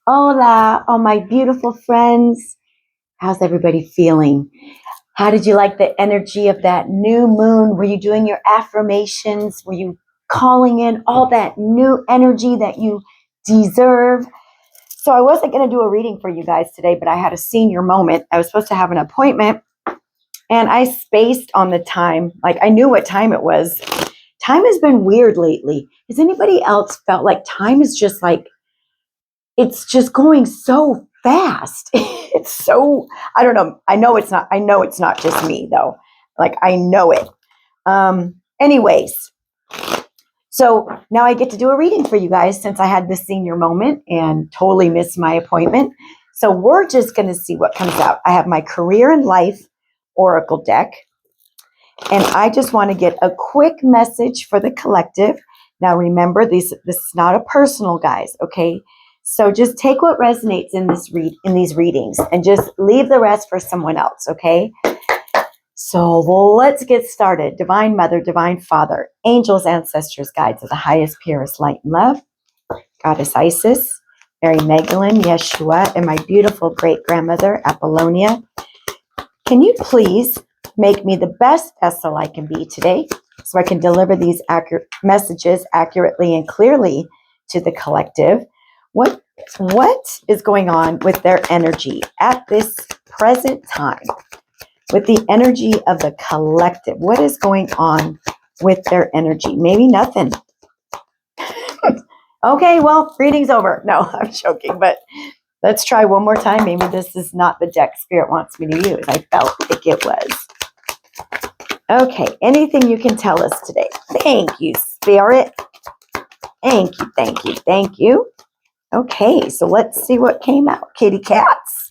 Hola, all my beautiful friends. How's everybody feeling? How did you like the energy of that new moon? Were you doing your affirmations? Were you calling in all that new energy that you deserve? So I wasn't going to do a reading for you guys today, but I had a senior moment. I was supposed to have an appointment and I spaced on the time. Like I knew what time it was. Time has been weird lately. Has anybody else felt like time is just like, it's just going so fast. It's so, I don't know. I know it's not just me though. Like I know it. Anyways, so now I get to do a reading for you guys since I had this senior moment and totally missed my appointment. So we're just going to see what comes out. I have my career and life oracle deck, and I just want to get a quick message for the collective. Now remember, this is not a personal, guys, okay? So just take what resonates in these readings and just leave the rest for someone else, okay? So let's get started. Divine Mother, Divine Father, angels, ancestors, guides of the highest, purest light and love, Goddess Isis, Mary Magdalene, Yeshua, and my beautiful great-grandmother, Apollonia. Can you please make me the best vessel I can be today so I can deliver these accurate messages accurately and clearly to the collective? What is going on with their energy at this present time? With the energy of the collective, what is going on with their energy? Maybe nothing. Okay, well, reading's over. No, I'm joking, but let's try one more time. Maybe this is not the deck Spirit wants me to use. I felt like it was. Okay, anything you can tell us today? Thank you, Spirit. Thank you, thank you, thank you. Okay, so let's see what came out. Kitty cats.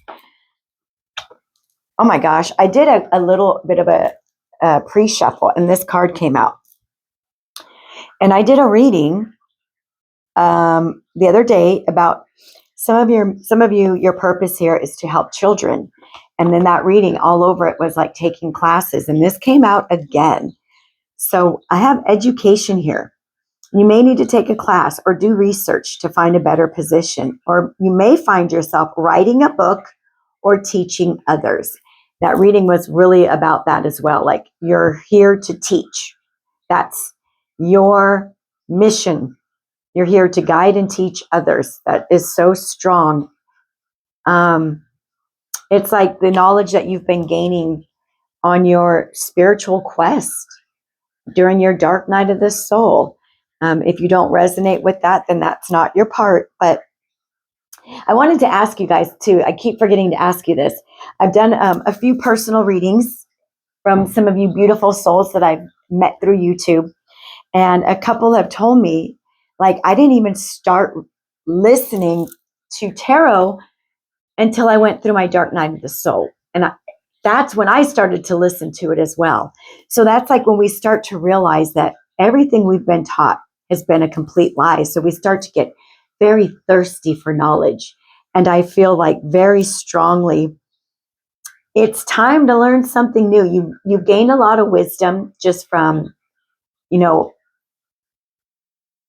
Oh my gosh, I did a little bit of a pre-shuffle, and this card came out. And I did a reading the other day about some of you, your purpose here is to help children. And then that reading all over it was like taking classes. And this came out again. So I have education here. You may need to take a class or do research to find a better position, or you may find yourself writing a book or teaching others. That reading was really about that as well. Like you're here to teach. That's your mission. You're here to guide and teach others. That is so strong. It's like the knowledge that you've been gaining on your spiritual quest during your dark night of the soul. If you don't resonate with that, then that's not your part. But I wanted to ask you guys too. I keep forgetting to ask you this. I've done a few personal readings from some of you beautiful souls that I've met through YouTube. And a couple have told me, like, I didn't even start listening to tarot until I went through my dark night of the soul. And that's when I started to listen to it as well. So that's like when we start to realize that everything we've been taught has been a complete lie. So we start to get very thirsty for knowledge. And I feel like very strongly it's time to learn something new. You've gained a lot of wisdom just from,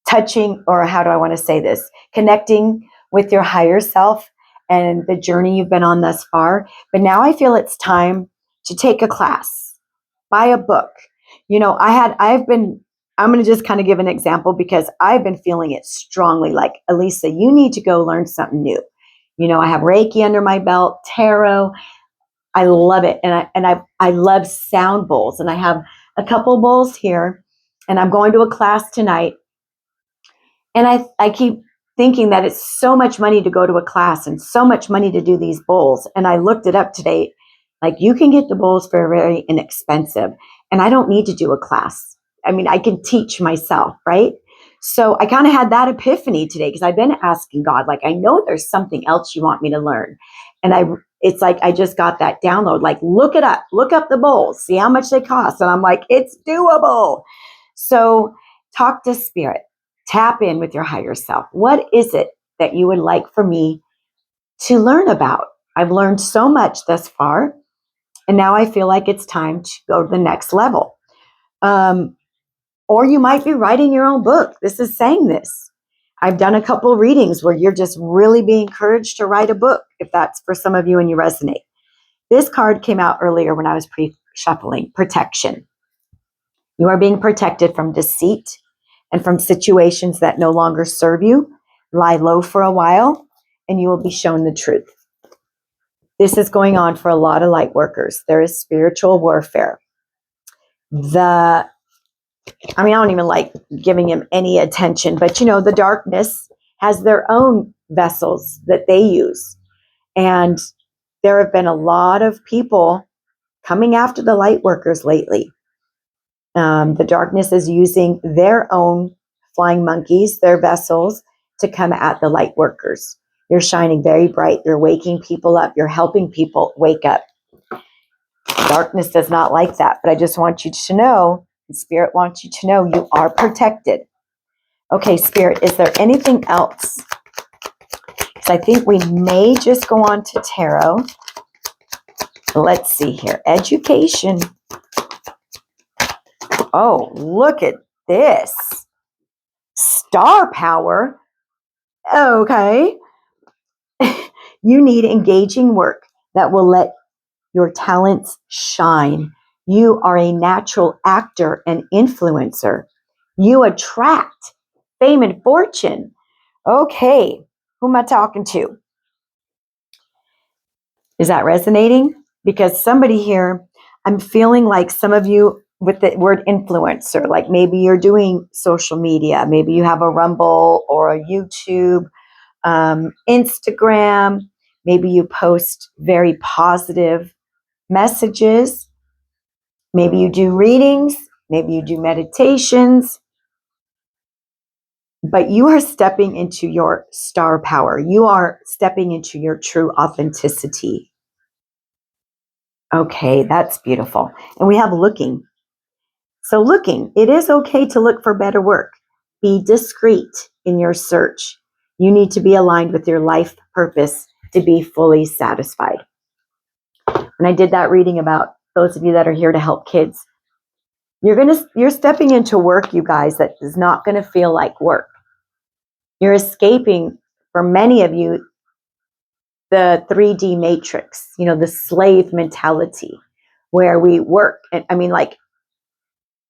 touching, or how do I want to say this? Connecting with your higher self and the journey you've been on thus far. But now I feel it's time to take a class, buy a book. I'm going to just kind of give an example because I've been feeling it strongly. Like, Elisa, you need to go learn something new. I have Reiki under my belt, tarot. I love it. And I love sound bowls, and I have a couple bowls here, and I'm going to a class tonight. And I keep thinking that it's so much money to go to a class and so much money to do these bowls. And I looked it up today. Like, you can get the bowls for very inexpensive. And I don't need to do a class. I mean, I can teach myself, right? So I kind of had that epiphany today because I've been asking God, like, I know there's something else you want me to learn. And it's like I just got that download. Like, look up the bowls, see how much they cost. And I'm like, it's doable. So talk to Spirit. Tap in with your higher self. What is it that you would like for me to learn about? I've learned so much thus far, and now I feel like it's time to go to the next level. Or you might be writing your own book. This is saying this. I've done a couple readings where you're just really being encouraged to write a book, if that's for some of you and you resonate. This card came out earlier when I was pre-shuffling. Protection. You are being protected from deceit and from situations that no longer serve you. Lie low for a while and you will be shown the truth. This is going on for a lot of light workers. There is spiritual warfare. I don't even like giving him any attention, but the darkness has their own vessels that they use. And there have been a lot of people coming after the light workers lately. The darkness is using their own flying monkeys, their vessels, to come at the light workers. You're shining very bright. You're waking people up. You're helping people wake up. Darkness does not like that, but I just want you to know, Spirit wants you to know you are protected. Okay, Spirit, is there anything else? Because I think we may just go on to tarot. Let's see here. Education. Oh, look at this. Star power. Okay. You need engaging work that will let your talents shine. You are a natural actor and influencer. You attract fame and fortune. Okay, who am I talking to? Is that resonating? Because somebody here, I'm feeling like some of you with the word influencer, like maybe you're doing social media, maybe you have a Rumble or a YouTube, Instagram, maybe you post very positive messages, maybe you do readings, maybe you do meditations, but you are stepping into your star power. You are stepping into your true authenticity. Okay, that's beautiful. And we have looking. So looking, it is okay to look for better work. Be discreet in your search. You need to be aligned with your life purpose to be fully satisfied. When I did that reading about those of you that are here to help kids, you're stepping into work, you guys, that is not going to feel like work. You're escaping, for many of you, the 3D matrix, the slave mentality where we work. And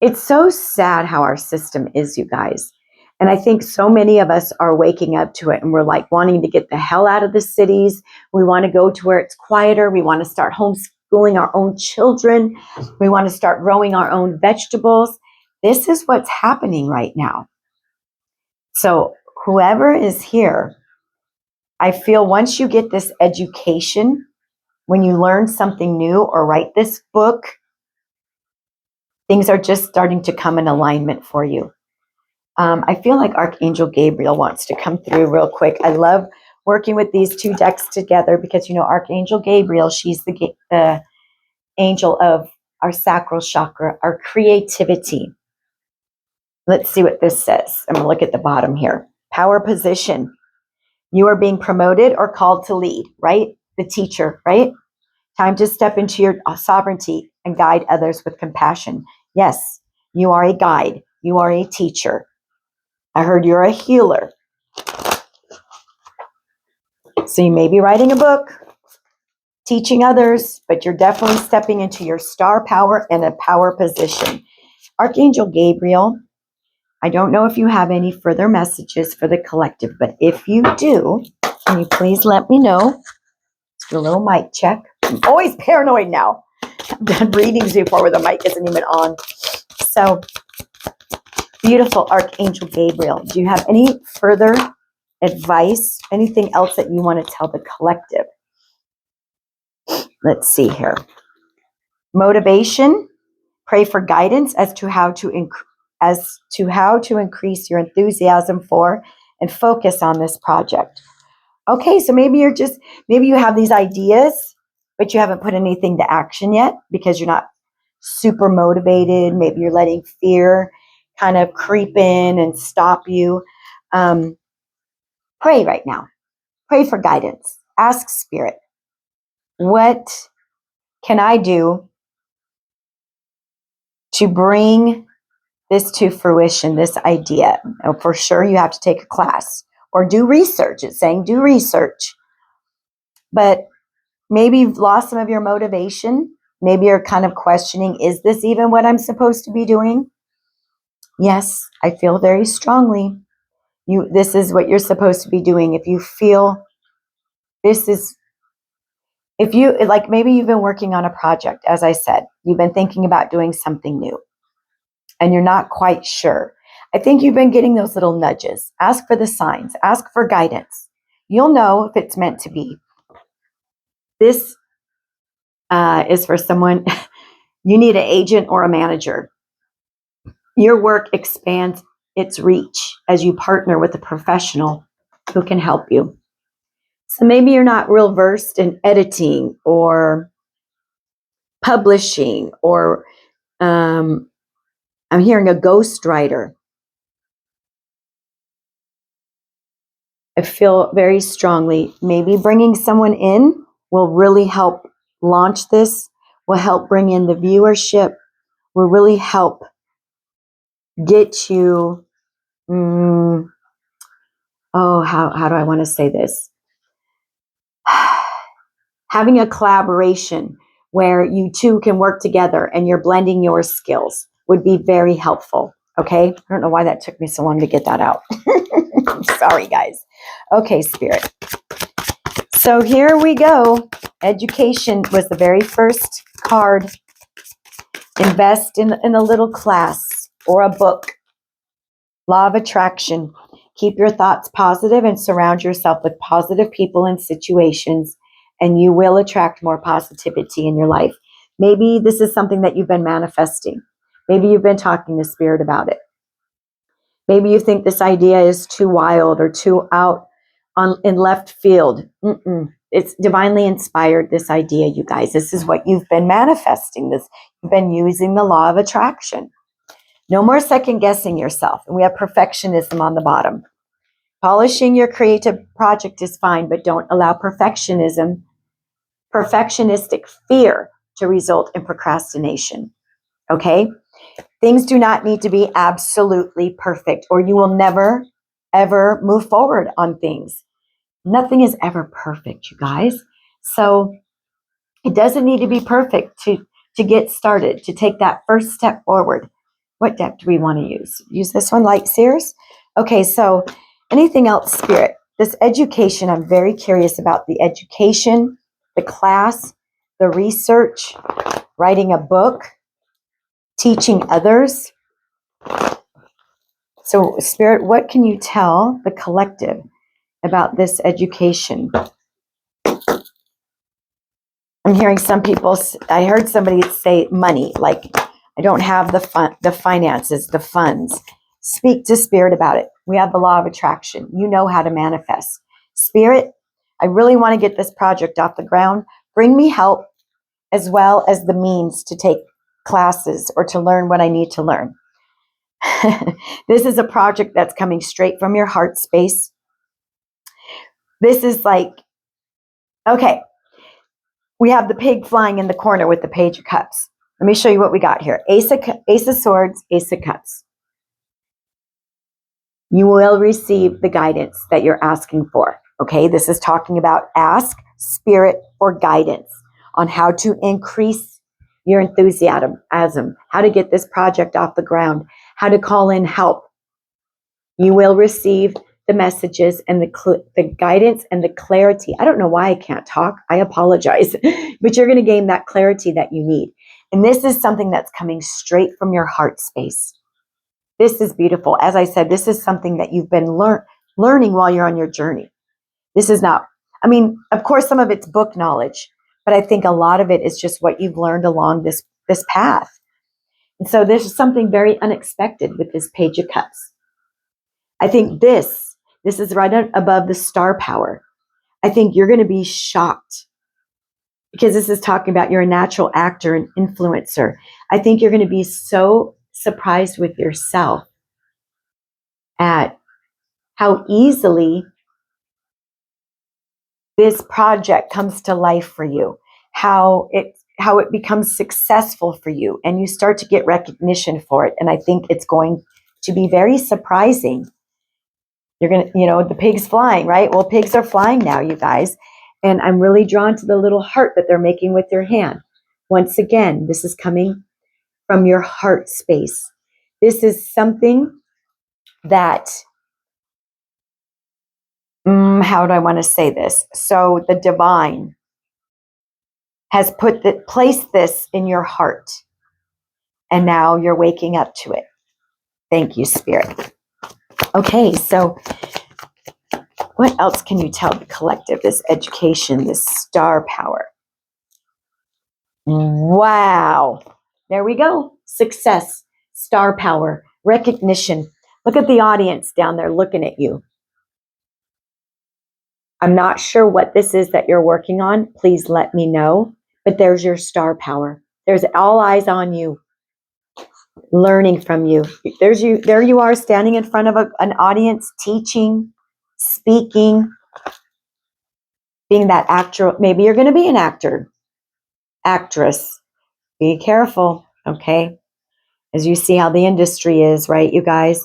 it's so sad how our system is, you guys. And I think so many of us are waking up to it and we're like wanting to get the hell out of the cities. We want to go to where it's quieter. We want to start homeschooling our own children. We want to start growing our own vegetables. This is what's happening right now. So whoever is here, I feel once you get this education, when you learn something new or write this book, things are just starting to come in alignment for you. I feel like Archangel Gabriel wants to come through real quick. I love working with these two decks together because, Archangel Gabriel, she's the angel of our sacral chakra, our creativity. Let's see what this says. I'm going to look at the bottom here. Power position. You are being promoted or called to lead, right? The teacher, right? Time to step into your sovereignty and guide others with compassion. Yes, you are a guide. You are a teacher. I heard you're a healer. So you may be writing a book, teaching others, but you're definitely stepping into your star power and a power position. Archangel Gabriel, I don't know if you have any further messages for the collective, but if you do, can you please let me know? Let's do a little mic check. I'm always paranoid now. I've done readings before where the mic isn't even on. So, beautiful Archangel Gabriel. Do you have any further advice? Anything else that you want to tell the collective? Let's see here. Motivation. Pray for guidance as to how to increase your enthusiasm for and focus on this project. Okay, so maybe you have these ideas, but you haven't put anything to action yet because you're not super motivated. Maybe you're letting fear kind of creep in and stop you. Pray right now. Pray for guidance. Ask Spirit, what can I do to bring this to fruition, this idea. Now, for sure, you have to take a class or do research. It's saying do research. But maybe you've lost some of your motivation. Maybe you're kind of questioning, is this even what I'm supposed to be doing? Yes, I feel very strongly. This is what you're supposed to be doing. If you feel this is, if you, like maybe you've been working on a project, as I said, you've been thinking about doing something new and you're not quite sure. I think you've been getting those little nudges. Ask for the signs, ask for guidance. You'll know if it's meant to be. This is for someone, you need an agent or a manager. Your work expands its reach as you partner with a professional who can help you. So maybe you're not real versed in editing or publishing, or I'm hearing a ghostwriter. I feel very strongly maybe bringing someone in will really help launch this, will help bring in the viewership, will really help get you, how do I want to say this? Having a collaboration where you two can work together and you're blending your skills would be very helpful. Okay. I don't know why that took me so long to get that out. Sorry, guys. Okay, Spirit. So here we go. Education was the very first card. Invest in a little class or a book. Law of attraction. Keep your thoughts positive and surround yourself with positive people and situations, and you will attract more positivity in your life. Maybe this is something that you've been manifesting. Maybe you've been talking to Spirit about it. Maybe you think this idea is too wild or too out in left field. It's divinely inspired, this idea, you guys. This is what you've been manifesting. You've been using the law of attraction. No more second guessing yourself. And we have perfectionism on the bottom. Polishing your creative project is fine, but don't allow perfectionistic fear to result in procrastination. Okay? Things do not need to be absolutely perfect, or you will never, ever move forward on things. Nothing is ever perfect, you guys. So it doesn't need to be perfect to get started, to take that first step forward. What deck do we want to use? Use this one, Light Seers? Okay, so anything else, Spirit? This education, I'm very curious about the education, the class, the research, writing a book, teaching others. So, Spirit, what can you tell the collective about this education? I'm hearing some people, I heard somebody say money, like I don't have the finances, the funds. Speak to Spirit about it. We have the law of attraction. You know how to manifest. Spirit, I really want to get this project off the ground. Bring me help as well as the means to take classes or to learn what I need to learn. This is a project that's coming straight from your heart space. This is like, okay, we have the pig flying in the corner with the Page of Cups. Let me show you what we got here. Ace of Swords, Ace of Cups. You will receive the guidance that you're asking for. Okay, this is talking about ask Spirit for guidance on how to increase your enthusiasm, how to get this project off the ground, how to call in help. You will receive the messages and the guidance and the clarity. I don't know why I can't talk. I apologize. But you're going to gain that clarity that you need. And this is something that's coming straight from your heart space. This is beautiful. As I said, this is something that you've been learning while you're on your journey. This is not, I mean, of course, some of it's book knowledge, but I think a lot of it is just what you've learned along this path. And so there's something very unexpected with this Page of Cups. I think this is right above the star power. I think you're going to be shocked because this is talking about you're a natural actor and influencer. I think you're going to be so surprised with yourself at how easily this project comes to life for you, how how it becomes successful for you and you start to get recognition for it. And I think it's going to be very surprising. You're going to, the pig's flying, right? Well, pigs are flying now, you guys. And I'm really drawn to the little heart that they're making with their hand. Once again, this is coming from your heart space. This is something that, how do I want to say this? So the divine has placed this in your heart. And now you're waking up to it. Thank you, Spirit. Okay, so what else can you tell the collective? This education, this star power. Wow. There we go. Success, star power, recognition. Look at the audience down there looking at you. I'm not sure what this is that you're working on. Please let me know. But there's your star power. There's all eyes on you, learning from you. There you are standing in front of an audience, teaching, speaking, being that actor. Maybe you're going to be an actor, actress. Be careful, okay? As you see how the industry is, right, you guys?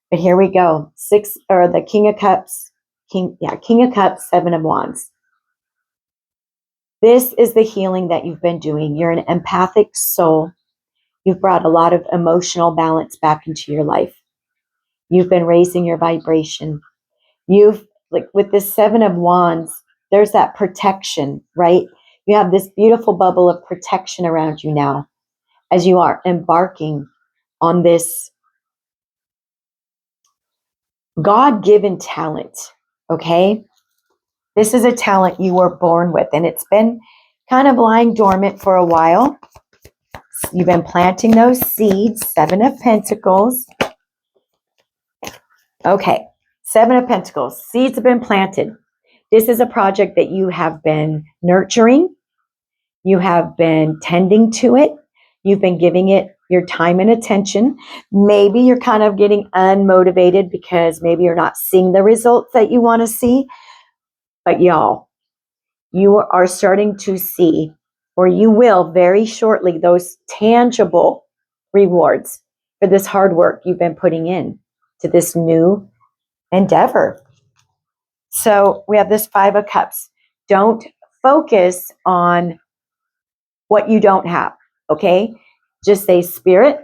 But here we go. The King of Cups, King of Cups, Seven of Wands. This is the healing that you've been doing. You're an empathic soul. You've brought a lot of emotional balance back into your life. You've been raising your vibration. With this Seven of Wands, there's that protection, right? You have this beautiful bubble of protection around you now as you are embarking on this God-given talent, okay? This is a talent you were born with, and it's been kind of lying dormant for a while. You've been planting those seeds, Seven of Pentacles. Okay, Seven of Pentacles, seeds have been planted. This is a project that you have been nurturing. You have been tending to it. You've been giving it your time and attention. Maybe you're kind of getting unmotivated because maybe you're not seeing the results that you want to see. But y'all, you are starting to see, or you will very shortly, those tangible rewards for this hard work you've been putting in to this new endeavor. So we have this Five of Cups. Don't focus on what you don't have, okay? Just say, Spirit,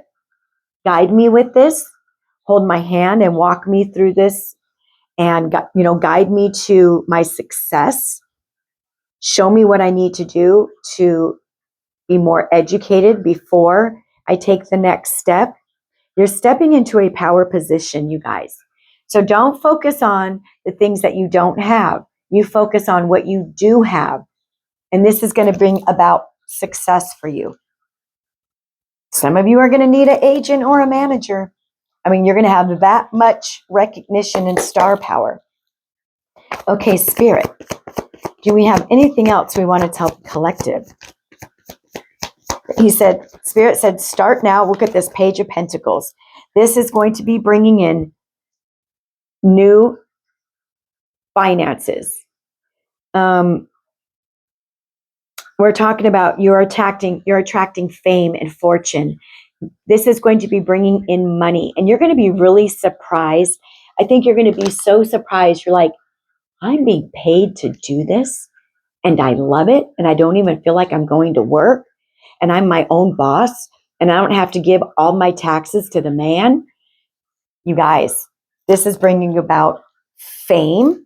guide me with this. Hold my hand and walk me through this and, guide me to my success. Show me what I need to do to be more educated before I take the next step. You're stepping into a power position, you guys. So don't focus on the things that you don't have. You focus on what you do have. And this is going to bring about success for you. Some of you are going to need an agent or a manager. I mean, you're going to have that much recognition and star power. Okay, Spirit, do we have anything else we want to tell the collective? Spirit said, start now. Look at this Page of Pentacles. This is going to be bringing in new finances. We're talking about you're attracting fame and fortune. This is going to be bringing in money, and you're going to be really surprised. I think you're going to be so surprised. You're like, I'm being paid to do this, and I love it, and I don't even feel like I'm going to work, and I'm my own boss, and I don't have to give all my taxes to the man. You guys, this is bringing about fame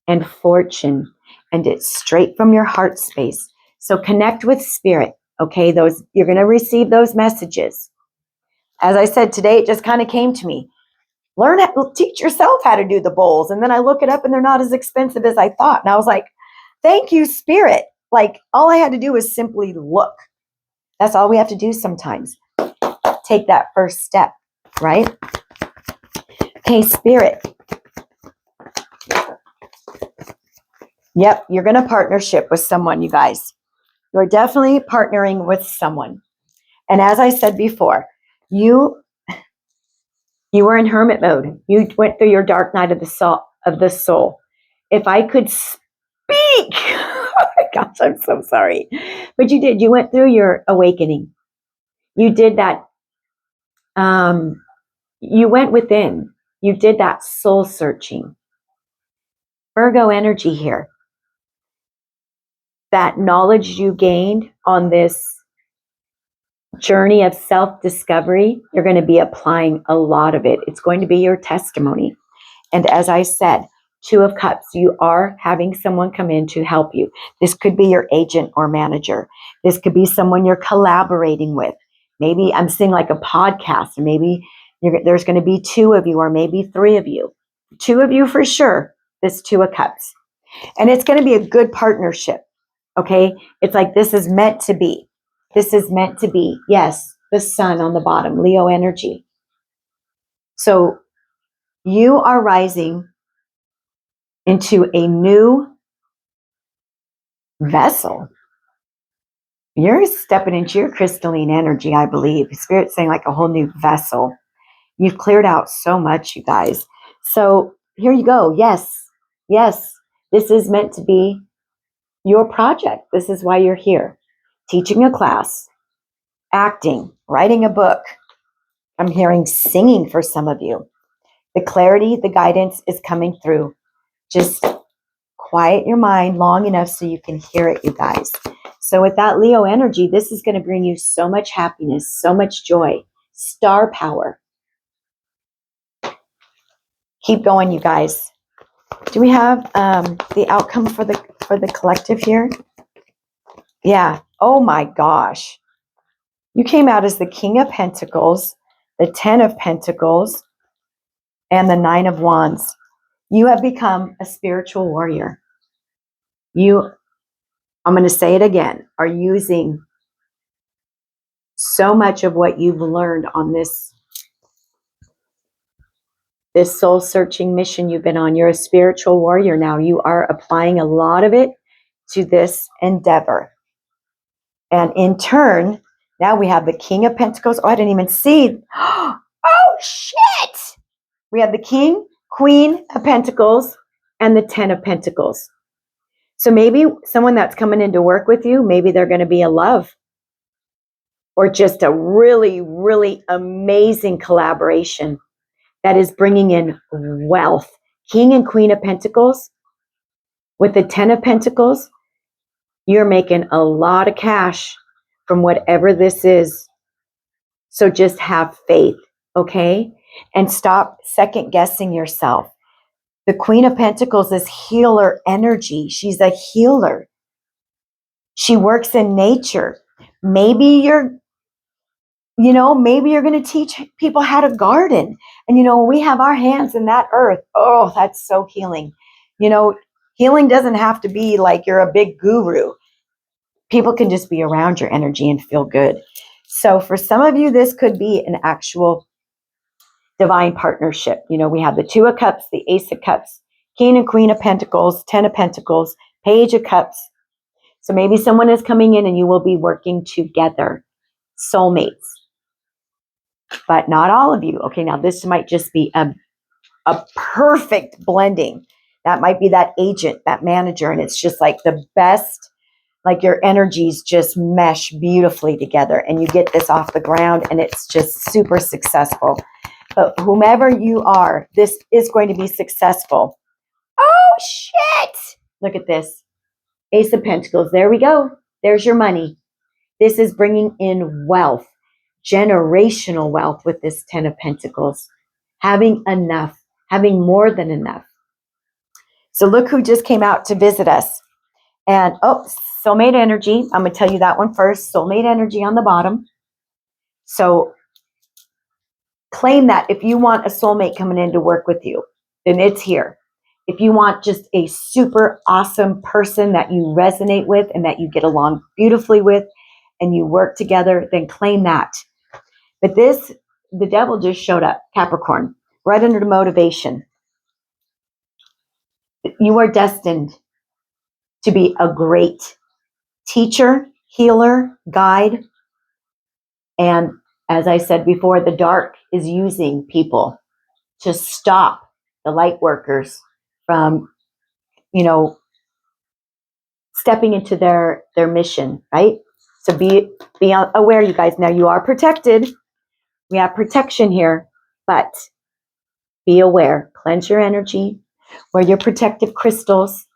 and fortune, and it's straight from your heart space. So connect with Spirit, okay? You're going to receive those messages. As I said today, it just kind of came to me. Teach yourself how to do the bowls. And then I look it up and they're not as expensive as I thought. And I was like, thank you, Spirit. Like, all I had to do was simply look. That's all we have to do sometimes. Take that first step, right? Okay, Spirit. Yep, you're going to partnership with someone, you guys. You're definitely partnering with someone. And as I said before, you were in hermit mode. You went through your dark night of the soul. If I could speak, oh my gosh, I'm so sorry. But you did. You went through your awakening. You did that. You went within. You did that soul searching. Virgo energy here. That knowledge you gained on this journey of self-discovery, you're going to be applying a lot of it. It's going to be your testimony. And as I said, Two of Cups, you are having someone come in to help you. This could be your agent or manager. This could be someone you're collaborating with. Maybe I'm seeing like a podcast, or maybe there's going to be two of you, or maybe three of you. Two of you for sure, this Two of Cups. And it's going to be a good partnership, okay? It's like this is meant to be. This is meant to be. Yes, the sun on the bottom, Leo energy. So you are rising into a new vessel. You're stepping into your crystalline energy, I believe. Spirit's saying like a whole new vessel. You've cleared out so much, you guys. So here you go. Yes, yes, this is meant to be your project. This is why you're here. Teaching a class, acting, writing a book. I'm hearing singing for some of you. The clarity, the guidance is coming through. Just quiet your mind long enough so you can hear it, you guys. So with that Leo energy, this is going to bring you so much happiness, so much joy, star power. Keep going, you guys. Do we have the outcome for the collective here? Yeah. Oh my gosh. You came out as the King of Pentacles, the Ten of Pentacles, and the Nine of Wands. You have become a spiritual warrior. You, I'm going to say it again, are using so much of what you've learned on this soul searching mission you've been on. You're a spiritual warrior now. You are applying a lot of it to this endeavor. And in turn, now we have the King of Pentacles. Oh, I didn't even see. Oh, shit. We have the King, Queen of Pentacles, and the Ten of Pentacles. So maybe someone that's coming in to work with you, maybe they're going to be a love, or just a really, really amazing collaboration that is bringing in wealth. King and Queen of Pentacles with the Ten of Pentacles, you're making a lot of cash from whatever this is. So just have faith, okay? And stop second guessing yourself. The Queen of Pentacles is healer energy. She's a healer. She works in nature. Maybe you're going to teach people how to garden. And, we have our hands in that earth. Oh, that's so healing. Healing doesn't have to be like you're a big guru. People can just be around your energy and feel good. So for some of you, this could be an actual divine partnership. We have the Two of Cups, the Ace of Cups, King and Queen of Pentacles, Ten of Pentacles, Page of Cups. So maybe someone is coming in and you will be working together. Soulmates. But not all of you. Okay, now this might just be a perfect blending. That might be that agent, that manager, and it's just like the best, like your energies just mesh beautifully together and you get this off the ground and it's just super successful. But whomever you are, this is going to be successful. Oh, shit! Look at this. Ace of Pentacles. There we go. There's your money. This is bringing in wealth, generational wealth with this Ten of Pentacles. Having enough, having more than enough. So look who just came out to visit us. And, soulmate energy. I'm going to tell you that one first. Soulmate energy on the bottom. So claim that if you want a soulmate coming in to work with you, then it's here. If you want just a super awesome person that you resonate with and that you get along beautifully with and you work together, then claim that. But the devil just showed up, Capricorn, right under the motivation. You are destined to be a great teacher, healer, guide. And as I said before, the dark is using people to stop the light workers from, stepping into their mission, right? So be aware, you guys. Now you are protected. We have protection here, but be aware. Cleanse your energy. Wear your protective crystals.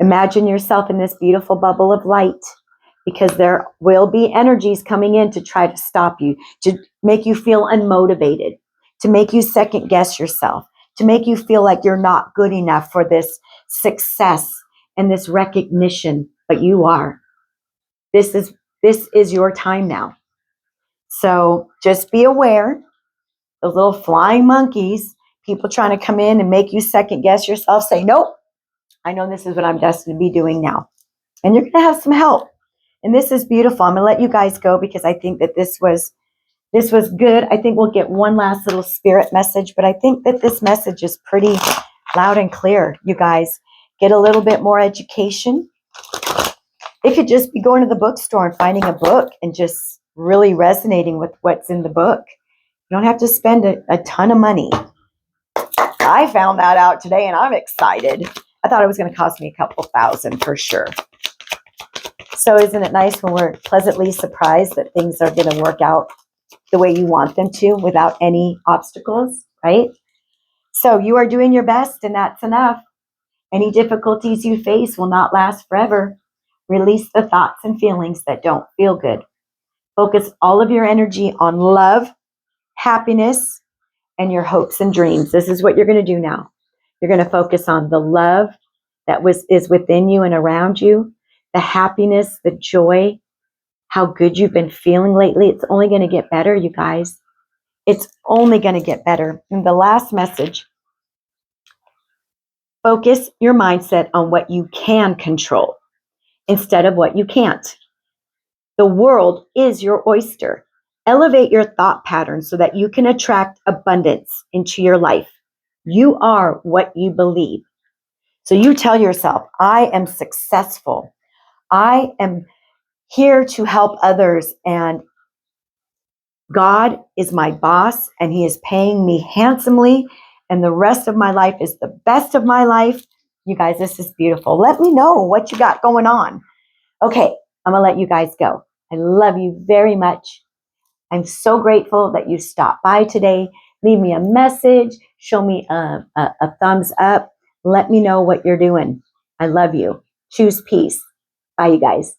Imagine yourself in this beautiful bubble of light, because there will be energies coming in to try to stop you, to make you feel unmotivated, to make you second guess yourself, to make you feel like you're not good enough for this success and this recognition, but you are. This is your time now. So just be aware, those little flying monkeys, people trying to come in and make you second guess yourself, say, nope, I know this is what I'm destined to be doing now. And you're going to have some help. And this is beautiful. I'm going to let you guys go because I think that this was good. I think we'll get one last little spirit message, but I think that this message is pretty loud and clear. You guys get a little bit more education. It could just be going to the bookstore and finding a book and just really resonating with what's in the book. You don't have to spend a ton of money. I found that out today and I'm excited. I thought it was going to cost me a couple $1,000 for sure. So isn't it nice when we're pleasantly surprised that things are going to work out the way you want them to without any obstacles, right? So you are doing your best and that's enough. Any difficulties you face will not last forever. Release the thoughts and feelings that don't feel good. Focus all of your energy on love, happiness, and your hopes and dreams. This is what you're going to do now. You're going to focus on the love that is within you and around you, the happiness, the joy, how good you've been feeling lately. It's only going to get better, you guys. It's only going to get better. And the last message, focus your mindset on what you can control instead of what you can't. The world is your oyster. Elevate your thought patterns so that you can attract abundance into your life. You are what you believe. So you tell yourself, I am successful. I am here to help others, and God is my boss and he is paying me handsomely, and the rest of my life is the best of my life. You guys, this is beautiful. Let me know what you got going on. Okay, I'm going to let you guys go. I love you very much. I'm so grateful that you stopped by today. Leave me a message. Show me a thumbs up. Let me know what you're doing. I love you. Choose peace. Bye, you guys.